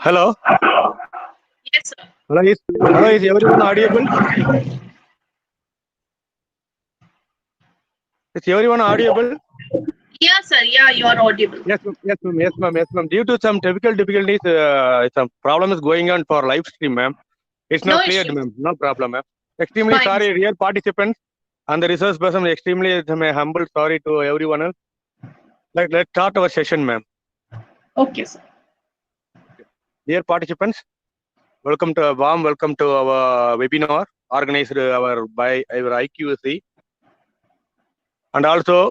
Hello. Yes, sir. Hello, is everyone audible? Is everyone audible? Yeah, sir. Yeah, you are audible. Yes, ma'am. Yes, ma'am. Yes, ma'am. Yes, ma'am. Due to some technical difficulties, some problem is going on for live stream, ma'am. It's No not cleared, issue. ma'am. No problem, ma'am. Extremely Fine. sorry, real participants and the resource person. Extremely humble sorry to everyone else. Let's start our session, ma'am. Okay, sir. Dear participants, welcome to warm welcome to our webinar organized by our IQC, and also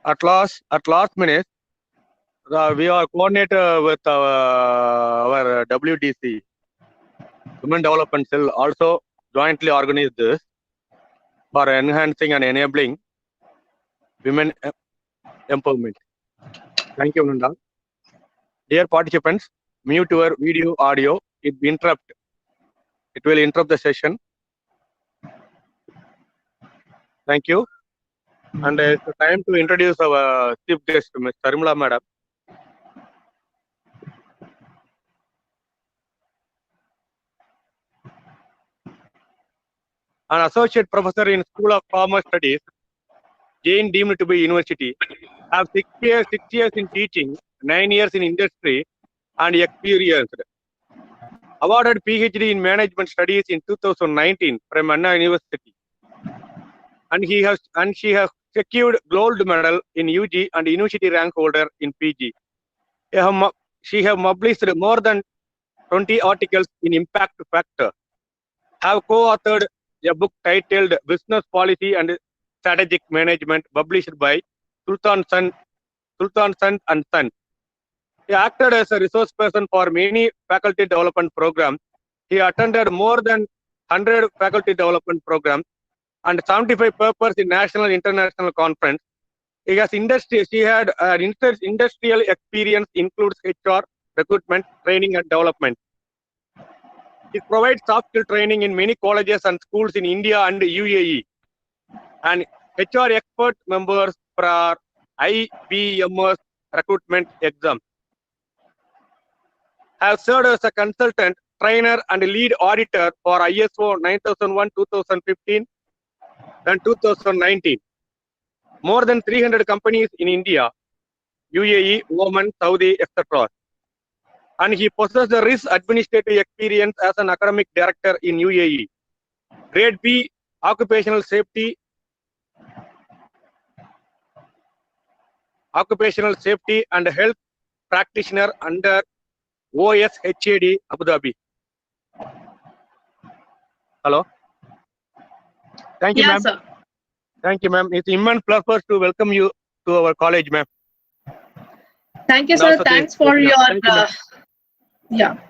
at last minute we are coordinated with our WDC, Women Development Cell, also jointly organized this for enhancing and enabling women empowerment. Thank you, Nanda. Dear participants, mute your video audio. It will interrupt the session. Thank you. And it's time to introduce our chief guest, Ms. Sarimala Madam. An associate professor in School of Commerce Studies, Jain deemed to be university, have 6 years in teaching, 9 years in industry, and experienced. Awarded PhD in Management Studies in 2019 from Anna University, and she has secured gold medal in UG and university rank holder in PG. She have published more than 20 articles in Impact Factor. Have co-authored a book titled Business Policy and Strategic Management, published by Sultan Sun and Son. He acted as a resource person for many faculty development programs. He attended more than 100 faculty development programs and 75 papers in national and international conference. She had industrial experience, includes HR, recruitment, training, and development. It provides soft skill training in many colleges and schools in India and UAE. And HR expert members for IBMS recruitment exam. Have served as a consultant, trainer, and lead auditor for ISO 9001, 2015, and 2019. More than 300 companies in India, UAE, Oman, Saudi, etc. And he possesses the risk administrative experience as an academic director in UAE. Grade B, occupational safety and health practitioner under OSHAD Abu Dhabi. Hello. Thank you, ma'am. Sir. Thank you, ma'am. It's immense pleasure to welcome you to our college, ma'am. Thank you, sir. Thanks for your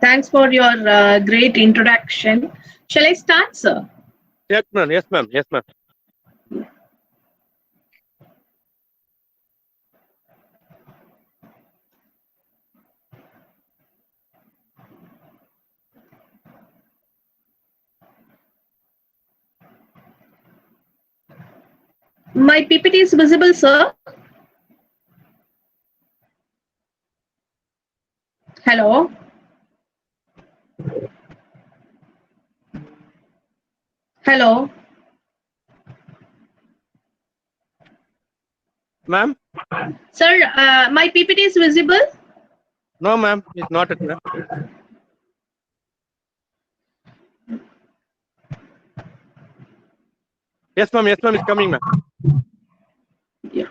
thanks for your great introduction. Shall I start, sir? Yes, ma'am. Yes, ma'am. Yes, ma'am. My PPT is visible, sir. Hello. Hello. Ma'am? Sir, my PPT is visible? No, ma'am. It's not. Ma'am. Yes, ma'am. Yes, ma'am. It's coming, ma'am. Yeah.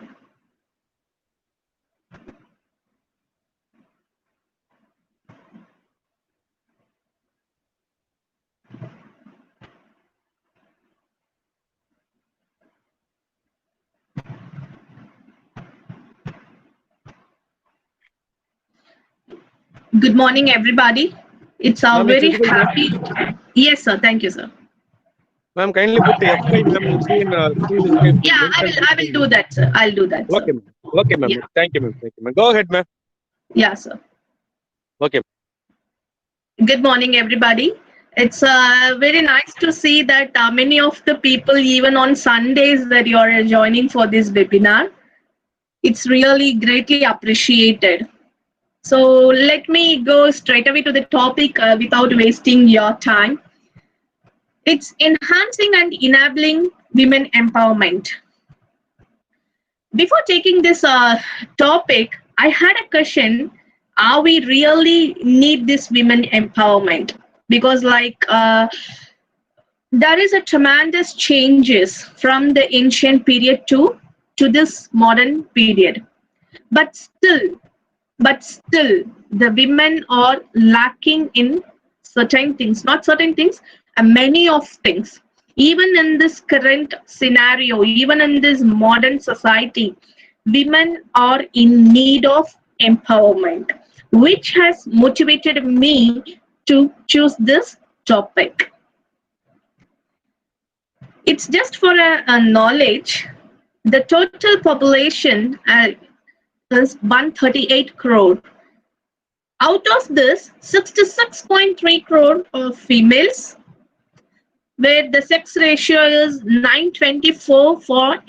Good morning, everybody. It's a very happy. Yes, sir. Thank you, sir. Ma'am, kindly put the F5, ma'am. Yeah, I will do that, sir. I'll do that, sir. Okay, ma'am. Okay, ma'am. Yeah. Thank you, ma'am. Thank you, ma'am. Go ahead, ma'am. Yeah, sir. Okay. Good morning, everybody. It's very nice to see that many of the people, even on Sundays, that you are joining for this webinar. It's really greatly appreciated. So let me go straight away to the topic without wasting your time. It's enhancing and enabling women empowerment. Before taking this topic, I had a question. Are we really need this women empowerment? Because there is a tremendous changes from the ancient period to this modern period. But still, the women are lacking in certain things, not certain things, many of things. Even in this current scenario, even in this modern society, women are in need of empowerment, which has motivated me to choose this topic. It's just for a knowledge. The total population is 138 crore. Out of this, 66.3 crore are females, where the sex ratio is 924 for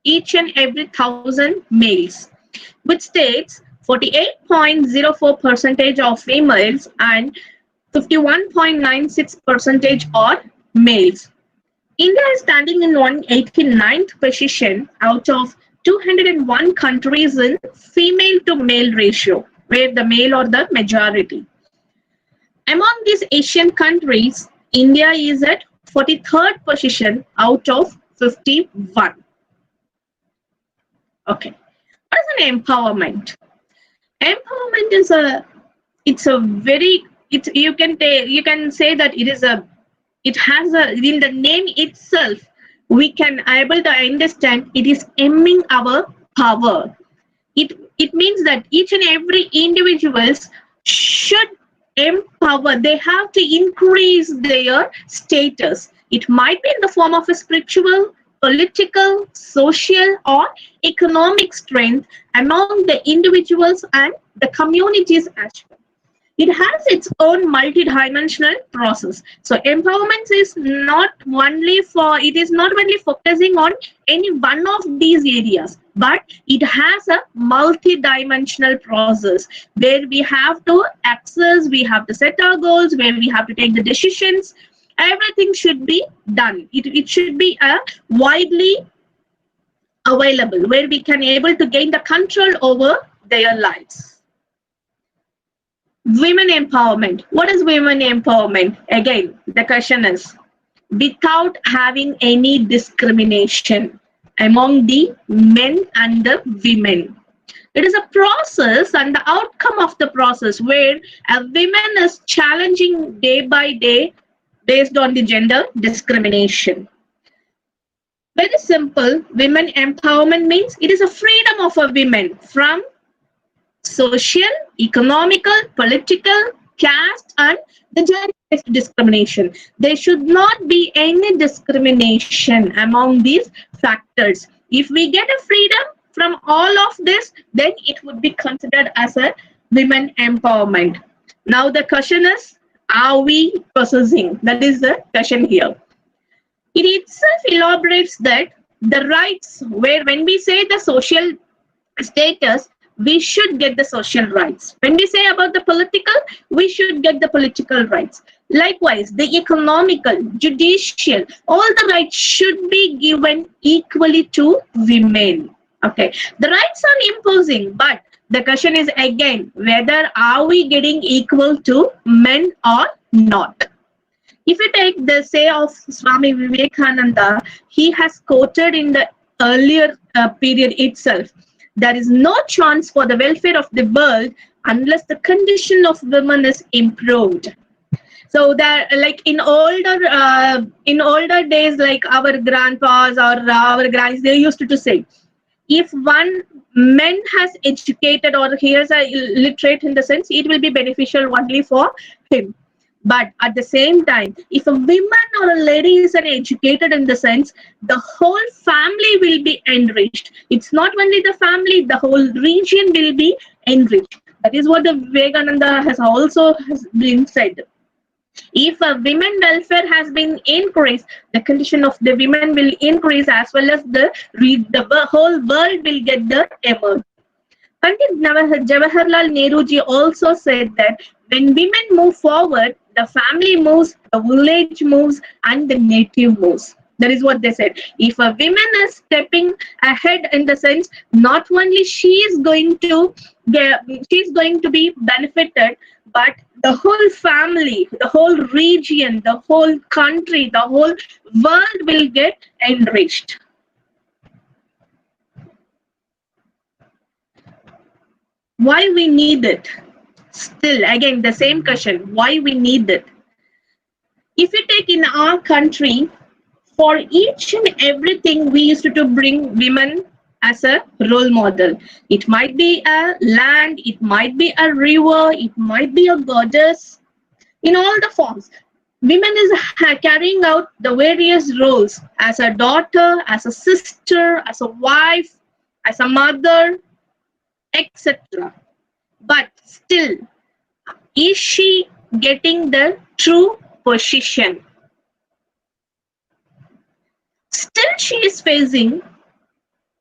each and every 1,000 males, which states 48.04 percentage of females and 51.96 percentage are males. India is standing in 189th position out of 201 countries in female to male ratio, where the male are the majority. Among these Asian countries, India is at 43rd position out of 51. Okay. What is an empowerment? Empowerment is you can say that it has a, in the name itself, we can able to understand it is aiming our power. It means that each and every individuals should empower. They have to increase their status. It might be in the form of a spiritual, political, social, or economic strength among the individuals and the communities as well. It has its own multidimensional process. So empowerment is it is not only focusing on any one of these areas, but it has a multidimensional process where we have to access, we have to set our goals, where we have to take the decisions. Everything should be done. It should be widely available, where we can able to gain the control over their lives. Women empowerment. What is women empowerment? Again, the question is without having any discrimination among the men and the women. It is a process and the outcome of the process where a woman is challenging day by day based on the gender discrimination. Very simple, women empowerment means it is a freedom of a woman from social, economical, political, caste, and the gender-based discrimination. There should not be any discrimination among these factors. If we get a freedom from all of this, then it would be considered as a women empowerment. Now the question is, are we possessing? That is the question here. It itself elaborates that the rights, where when we say the social status, we should get the social rights. When we say about the political, we should get the political rights. Likewise, the economical, judicial, all the rights should be given equally to women. Okay, the rights are imposing, but the question is again, whether are we getting equal to men or not? If you take the say of Swami Vivekananda, he has quoted in the earlier period itself, there is no chance for the welfare of the world unless the condition of women is improved. So that, like in older days, like our grandpas or our grannies, they used to say, if one man has educated or he is a literate in the sense, it will be beneficial only for him. But at the same time, if a woman or a lady is an educated in the sense, the whole family will be enriched. It's not only the family, the whole region will be enriched. That is what the Vivekananda has also been said. If a women welfare has been increased, the condition of the women will increase as well as the whole world will get the emerge. Pandit Jawaharlal Nehru ji also said that when women move forward, the family moves, the village moves, and the native moves. That is what they said. If a woman is stepping ahead in the sense, not only she is going to be benefited, but the whole family, the whole region, the whole country, the whole world will get enriched. Why we need it? Still, again, the same question, why we need it? If you take in our country, for each and everything, we used to bring women as a role model. It might be a land, it might be a river, it might be a goddess. In all the forms, women is carrying out the various roles as a daughter, as a sister, as a wife, as a mother, etc. But still, is she getting the true position? Still, she is facing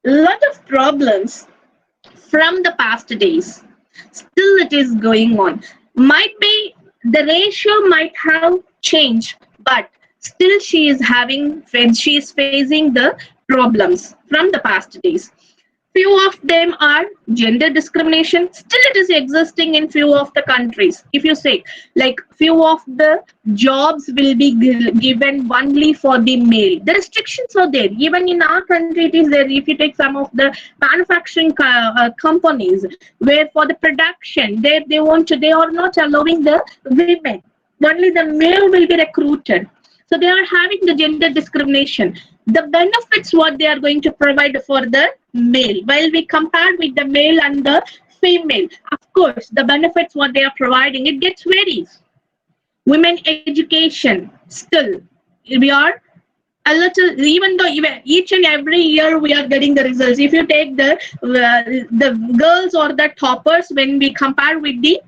a lot of problems from the past days. Still, it is going on. Might be the ratio might have changed, but still, she is facing the problems from the past days. Few of them are gender discrimination. Still, it is existing in few of the countries. If you say, like, few of the jobs will be given only for the male, the restrictions are there. Even in our country, it is there. If you take some of the manufacturing companies, where for the production, they are not allowing the women. Only the male will be recruited. So they are having the gender discrimination. The benefits what they are going to provide for the male, while we compare with the male and the female, of course, the benefits what they are providing, it gets varies. Women education, still, we are a little, even though even each and every year we are getting the results. If you take the girls or the toppers, when we compare with the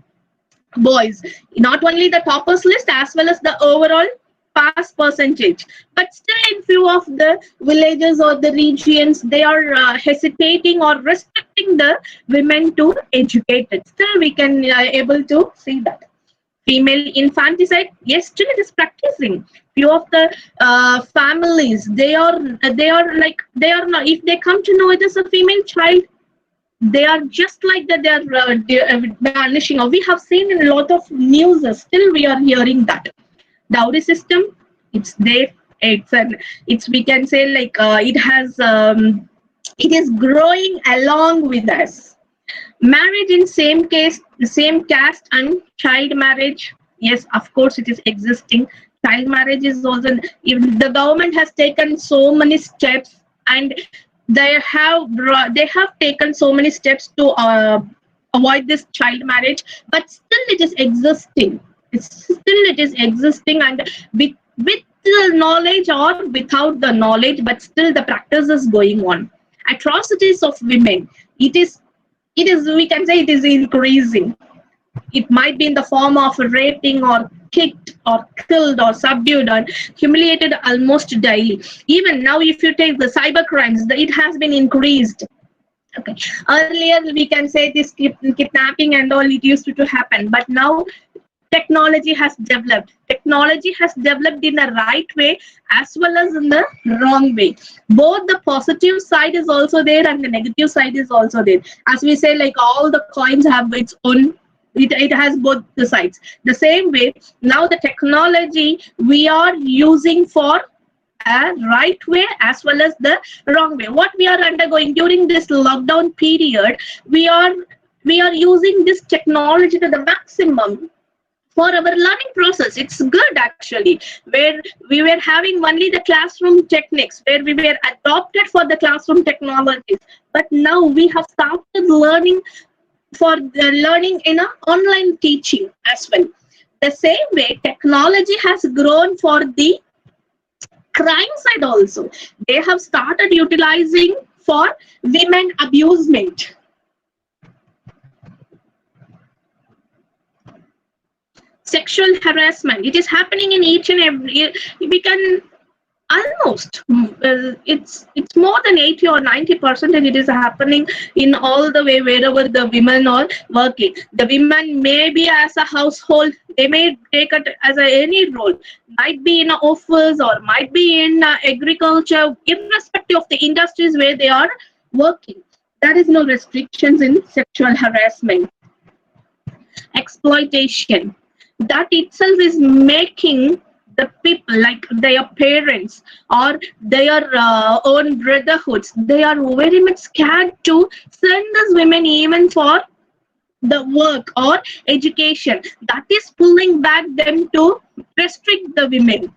boys, not only the toppers list as well as the overall pass percentage, but still in few of the villages or the regions, they are hesitating or restricting the women to educate it. Still we can able to see that. Female infanticide, yes, still it is practicing. Few of the families, they are not, if they come to know it is a female child, they are just like that, they are vanishing. Or we have seen in a lot of news, still we are hearing that dowry system, it's there. It's we can say, like, it is growing along with us. Marriage in same caste and child marriage, yes, of course it is existing. Child marriage is also, if the government has taken so many steps, and they have taken so many steps to avoid this child marriage, but still it is existing. It is existing, and with the knowledge or without the knowledge, but still the practice is going on. Atrocities of women, it is we can say it is increasing. It might be in the form of raping or kicked or killed or subdued or humiliated almost daily. Even now, if you take the cyber crimes, it has been increased. Okay. Earlier, we can say this kidnapping and all, it used to happen, but now technology has developed. Technology has developed in the right way as well as in the wrong way. Both the positive side is also there and the negative side is also there. As we say, like, all the coins have its own, it has both the sides. The same way, now the technology we are using for a right way as well as the wrong way. What we are undergoing during this lockdown period, we are using this technology to the maximum for our learning process. It's good actually, where we were having only the classroom techniques, where we were adopted for the classroom technologies, but now we have started learning for the learning in a online teaching as well. The same way technology has grown for the crime side also. They have started utilizing for women abusement. Sexual harassment, it is happening in each and every, we can almost it's more than 80 or 90%, and it is happening in all the way wherever the women are working. The women may be as a household, they may take it as any role, might be in an office or might be in agriculture, irrespective of the industries where they are working. There is no restrictions in sexual harassment. Exploitation, that itself is making the people, like their parents or their own brotherhoods, they are very much scared to send these women even for the work or education. That is pulling back them to restrict the women.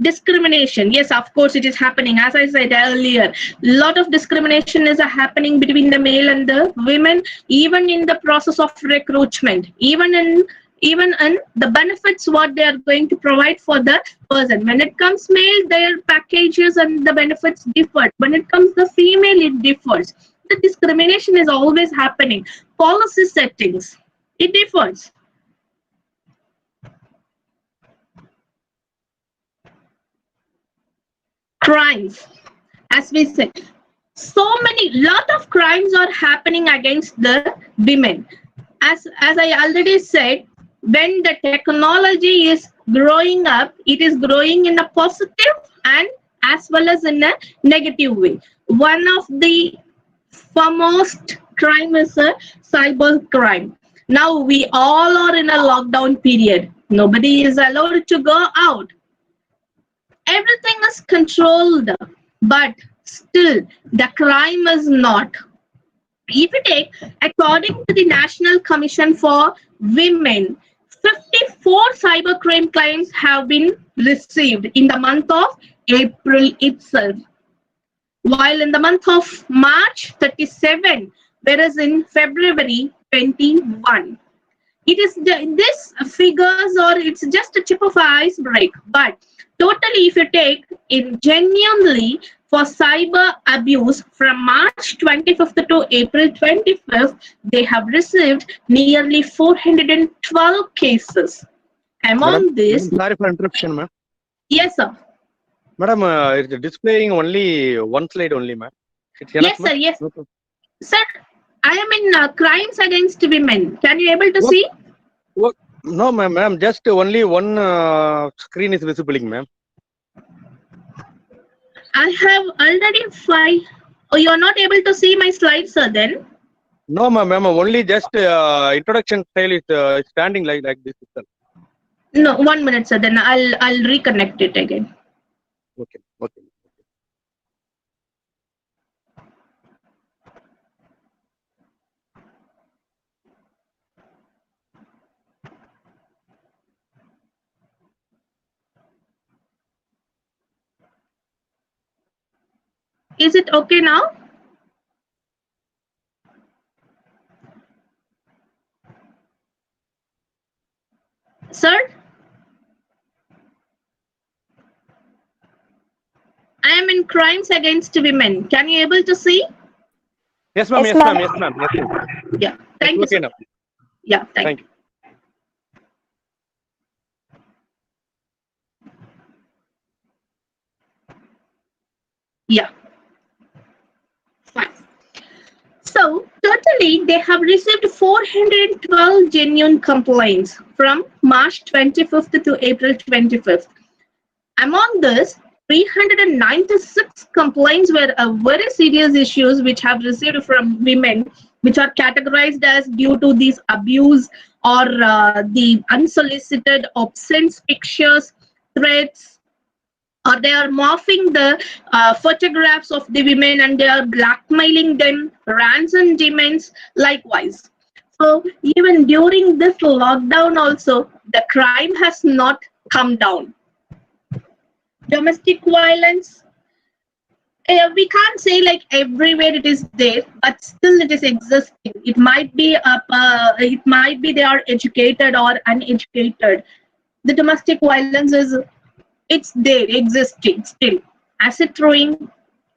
Discrimination, yes, of course it is happening. As I said earlier, lot of discrimination is happening between the male and the women, even in the process of recruitment, even in the benefits what they are going to provide for the person. When it comes male, their packages and the benefits differ. When it comes the female, it differs. The discrimination is always happening. Policy settings, it differs. Crimes, as we said, so many lot of crimes are happening against the women. As I already said, when the technology is growing up, it is growing in a positive and as well as in a negative way. One of the foremost crime is a cyber crime. Now we all are in a lockdown period, nobody is allowed to go out, everything is controlled, but still the crime is not. If you take, according to the National Commission for Women, 54 cybercrime claims have been received in the month of April itself, while in the month of March 37, whereas in February 21. It is this figures, or it's just a tip of an iceberg, but totally if you take in genuinely for cyber abuse from March 25th to April 25th, they have received nearly 412 cases. Madam, Among this, sorry for interruption, ma'am. yes sir, Madam, it's displaying only one slide only, ma'am. It's enough, yes sir, ma'am? yes No problem. sir, I am in crimes against women. Can you able to What? see? What? No, ma'am. Just only one screen is visible, ma'am. I have already five. Oh, you are not able to see my slides, sir, then? No, ma'am. Only just introduction style is standing like this itself. No, 1 minute, sir. Then I'll reconnect it again. Okay. Okay. Is it okay now? Sir? I am in crimes against women. Can you able to see? Yes, ma'am. Yes, Yes, ma'am. ma'am. Yes, ma'am. Yes, ma'am. Yeah. It's Thank you, okay sir. now. Yeah, thank Thank you. you. Yeah. Fine. So, totally, they have received 412 genuine complaints from March 25th to April 25th. Among this, 396 complaints were very serious issues which have received from women, which are categorized as due to these abuse or the unsolicited obscene pictures, threats, or they are morphing the photographs of the women and they are blackmailing them, ransom demands, likewise. So even during this lockdown also, the crime has not come down. Domestic violence, we can't say like everywhere it is there, but still it is existing. It might be they are educated or uneducated. The domestic violence is, it's there existing still. Acid throwing,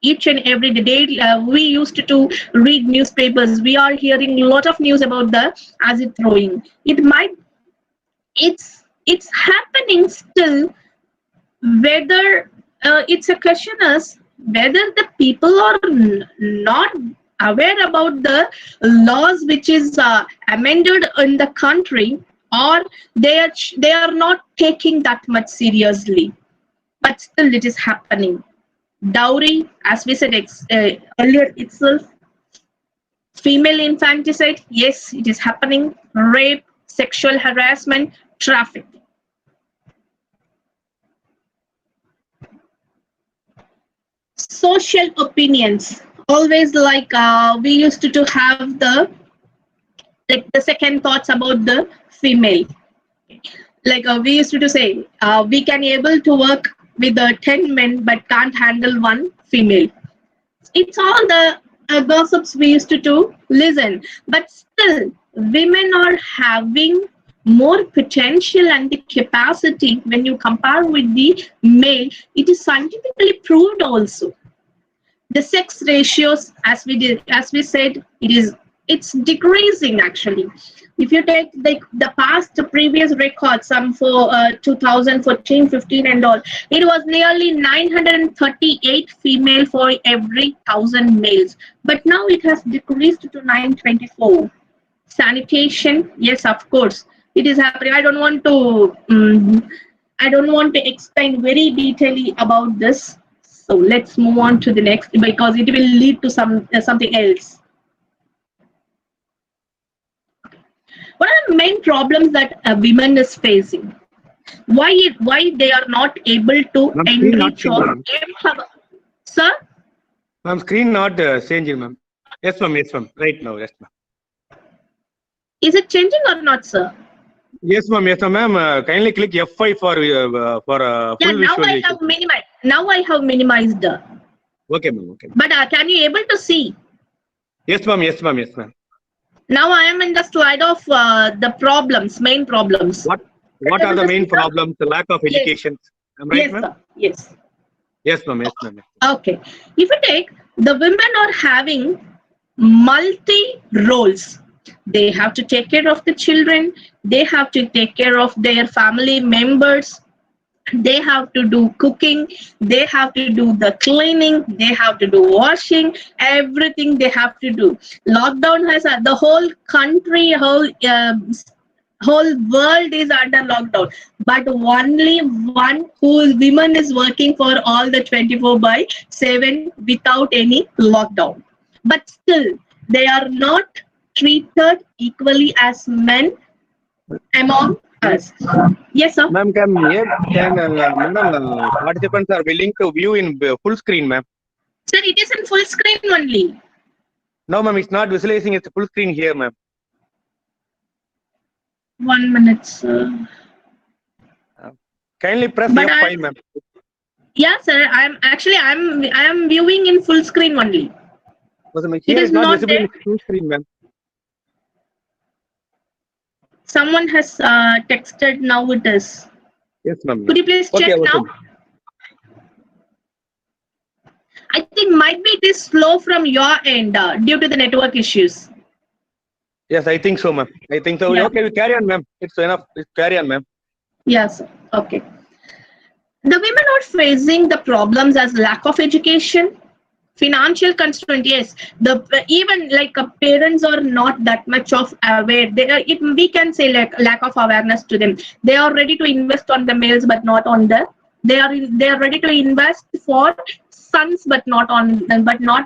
each and every day, we used to read newspapers, we are hearing a lot of news about the acid throwing. It's happening still whether it's a question is whether the people are not aware about the laws which is amended in the country, or they are not taking that much seriously, but still it is happening. Dowry, as we said earlier itself, female infanticide, yes, it is happening. Rape, sexual harassment, trafficking. Social opinions, always like we used to have the second thoughts about the female, like we used to say we can able to work with 10 men but can't handle one female. It's all the gossips we used to listen, but still women are having more potential and the capacity when you compare with the male. It is scientifically proved also. The sex ratios, as we said, it's decreasing actually. If you take the past previous records, some for 2014 15 and all, it was nearly 938 female for every 1,000 males, but now it has decreased to 924. Sanitation, yes, of course it is happening. I don't want to explain very detailedly about this, so let's move on to the next because it will lead to something else. What are the main problems that women is facing? Why they are not able to Ma'am, screen not enrich or changing. empower? Sir, Ma'am, screen not changing, ma'am. Yes, ma'am. Yes, ma'am. Right now, yes, ma'am. is it changing or not, sir? Yes, ma'am. Yes, ma'am. Kindly click F5 for Yeah, full now I visualization. have minimized. Now I have minimized. Okay, ma'am. Okay. But can you able to see? Yes, ma'am. Yes, ma'am. Yes, ma'am. Now I am in the slide of the problems, main problems. What are Able the to see, main sir? problems? The lack of Yes, education. Am I right, yes, ma'am? sir. Yes. Yes, ma'am. Yes, ma'am. Okay. If you take, the women are having multi roles. They have to take care of the children. They have to take care of their family members. They have to do cooking. They have to do the cleaning. They have to do washing. Everything they have to do. Lockdown has the whole country, whole world is under lockdown, but only one who women is working for all the 24 by 7 without any lockdown, but still they are not treated equally as men among us. Yes, sir. Ma'am, madam, participants are willing to view in full screen, ma'am. Sir, it is in full screen only. No, ma'am, it's not visualizing. It's full screen here, ma'am. 1 minute, sir. Kindly press But F5, ma'am. yeah, sir, I am viewing in full screen only. Here is is not not visible there. in full screen, ma'am. Someone has texted, now it is. Yes, ma'am. Could you please Okay, check okay. now? I think might be it is slow from your end due to the network issues. Yes, I think so, ma'am. I think so. Yeah. Okay, we carry on, ma'am. It's enough. Carry on, ma'am. Yes. Okay. The women are facing the problems as lack of education, financial constraint. Yes, the even like parents are not that much of aware. They are, we can say like lack of awareness to them. They are ready to invest on the males, but not on the. They are ready to invest for sons, but not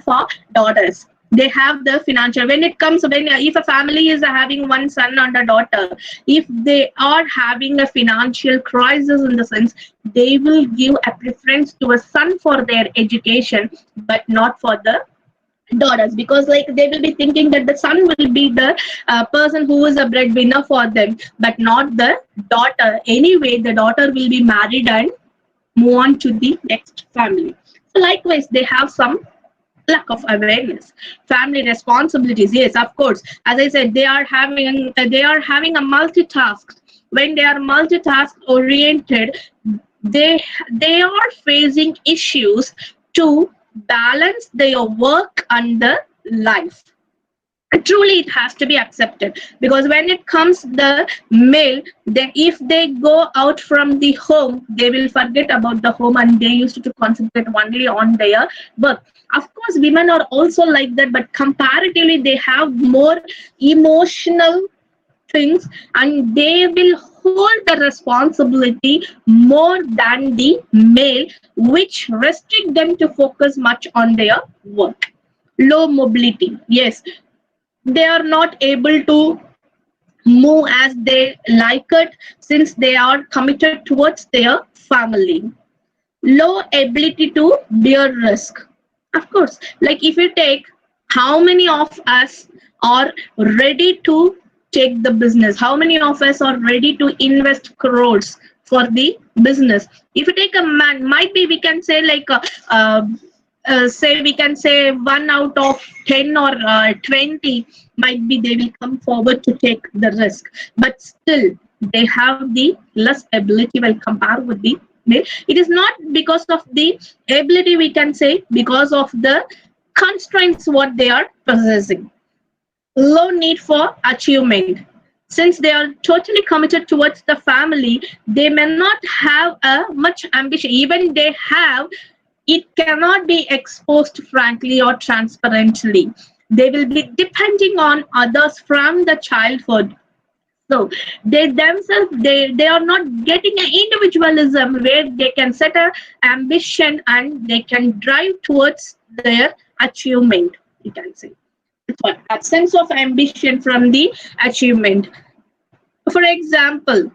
for daughters. They have the financial, when it comes, when if a family is having one son and a daughter, if they are having a financial crisis, in the sense they will give a preference to a son for their education but not for the daughters, because like they will be thinking that the son will be the person who is a breadwinner for them, but not the daughter. Anyway, the daughter will be married and move on to the next family. So likewise, they have some lack of awareness. Family responsibilities, yes, of course, as I said, they are having a multitask. When they are multitask oriented, they are facing issues to balance their work and the life. Truly it has to be accepted, because when it comes the male, then if they go out from the home, they will forget about the home and they used to concentrate only on their work. Of course women are also like that, but comparatively they have more emotional things, and they will hold the responsibility more than the male, which restrict them to focus much on their work. Low mobility, yes, they are not able to move as they like it, since they are committed towards their family. Low ability to bear risk. Of course, like if you take, how many of us are ready to take the business? How many of us are ready to invest crores for the business? If you take a man, might be we can say like say we can say 1 out of 10 or 20 might be they will come forward to take the risk, but still they have the less ability when compared with the male. It is not because of the ability, we can say because of the constraints what they are possessing. Low need for achievement, since they are totally committed towards the family, they may not have a much ambition. Even they have, it cannot be exposed frankly or transparently. They will be depending on others from the childhood. So they themselves, they are not getting an individualism where they can set a ambition and they can drive towards their achievement, you can say. So a sense of ambition from the achievement. For example,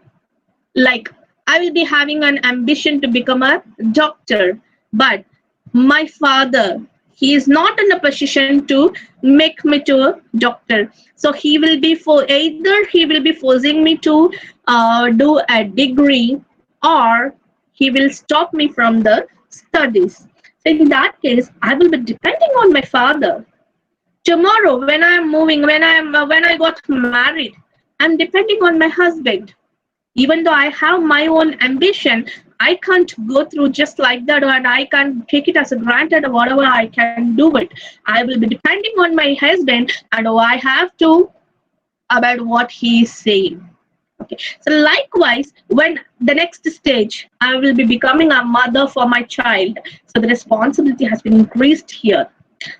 like I will be having an ambition to become a doctor, but my father, he is not in a position to make me to a doctor. So he will be for either he will be forcing me to do a degree, or he will stop me from the studies. So in that case, I will be depending on my father. Tomorrow, when I am moving, when I got married, I'm depending on my husband. Even though I have my own ambition, I can't go through just like that, and I can't take it as a granted or whatever. I can do it. I will be depending on my husband, and I have to about what he is saying. Okay. So likewise, when the next stage, I will be becoming a mother for my child. So the responsibility has been increased here.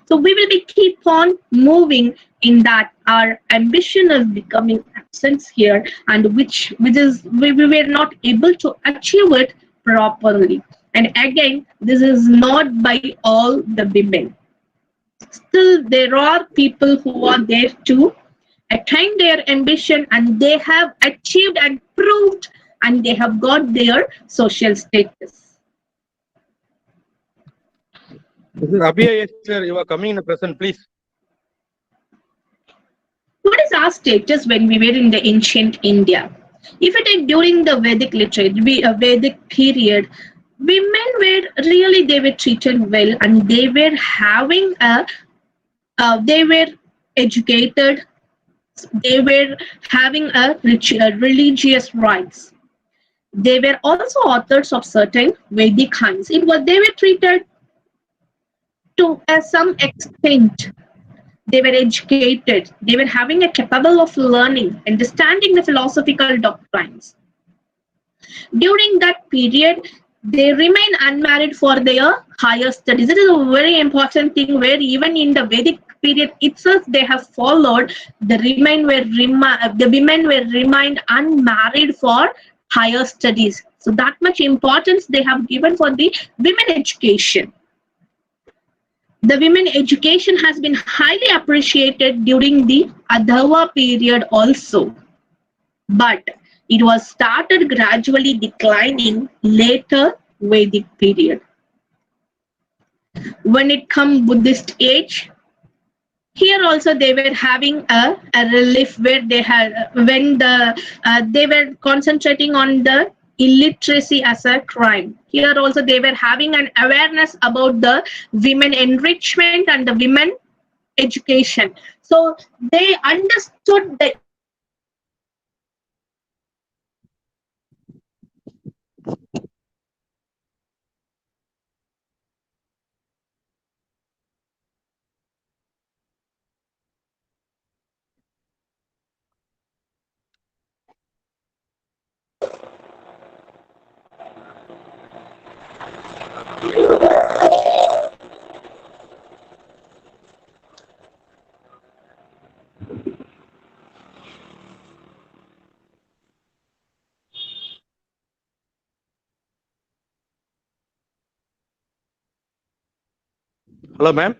So we will be keep on moving in that our ambition is becoming absent here, and which is we were not able to achieve it properly. And again, this is not by all the women. Still, there are people who are there to attain their ambition, and they have achieved and proved, and they have got their social status. This is Abhiya, yes, sir. You are coming in the present, please. What is our status when we were in the ancient India? If you take during the Vedic literature, Vedic period, women were really they were treated well, and they were having they were educated, they were having a religious rights. They were also authors of certain Vedic hymns. It was they were treated to some extent. They were educated. They were having a capable of learning, understanding the philosophical doctrines. During that period, they remain unmarried for their higher studies. It is a very important thing where even in the Vedic period itself, they have followed the women were remained unmarried for higher studies. So that much importance they have given for the women education. The women education has been highly appreciated during the Adhava period also, but it was started gradually declining later Vedic period. When it come Buddhist age, here also they were having a relief where they had when they were concentrating on the illiteracy as a crime. Here also they were having an awareness about the women enrichment and the women education. So they understood the importance of education and they understood the importance of women. Hello, ma'am.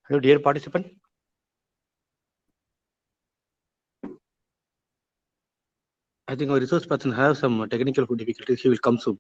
Hello, dear participant. I think our resource person has some technical difficulties. He will come soon.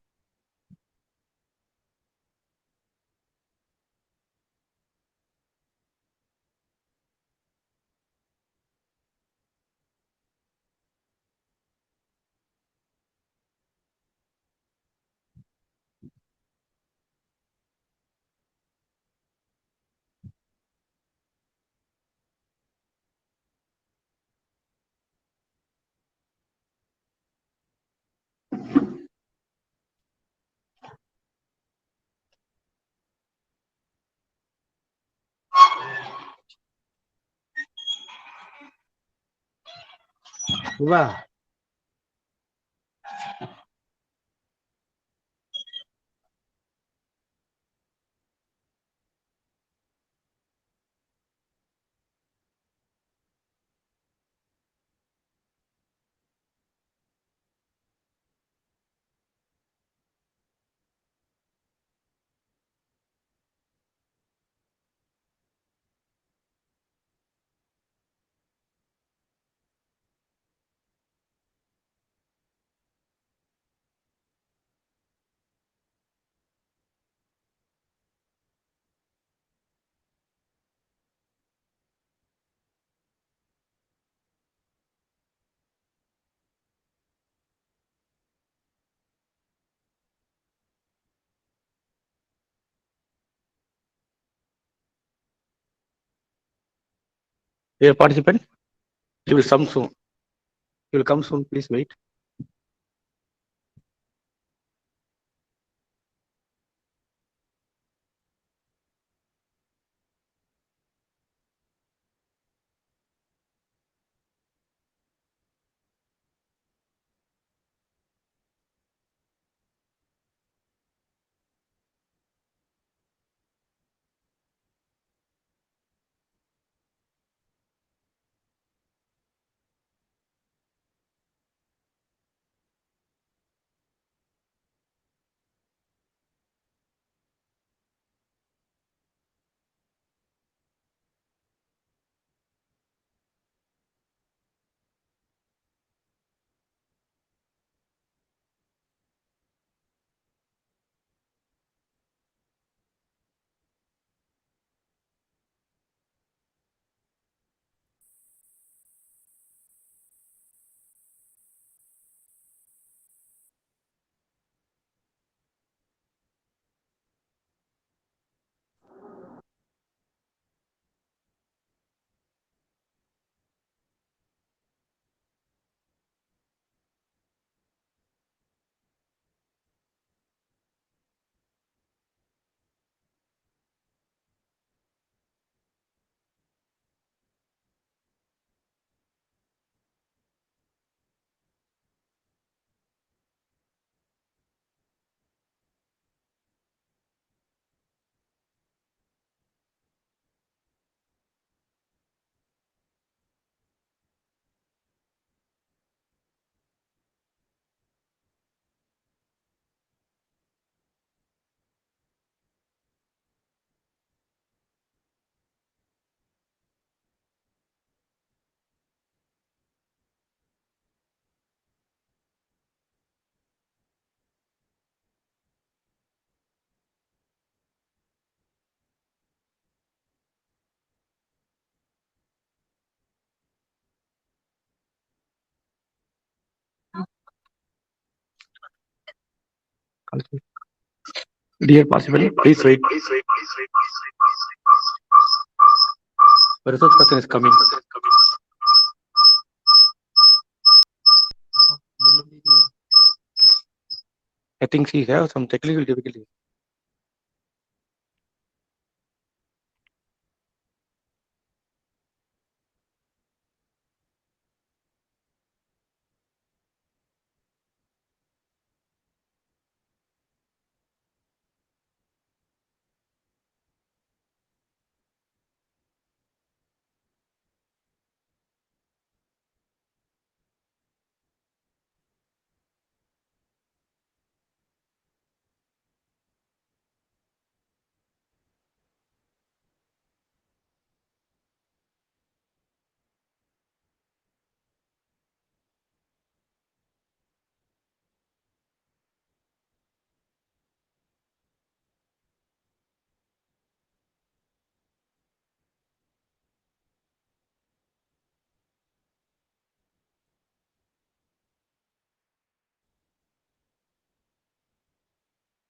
Wow. Dear participant, he will come soon. He will come soon. Please wait. Dear possible, please wait. The research person is coming. I think she has some technical difficulties.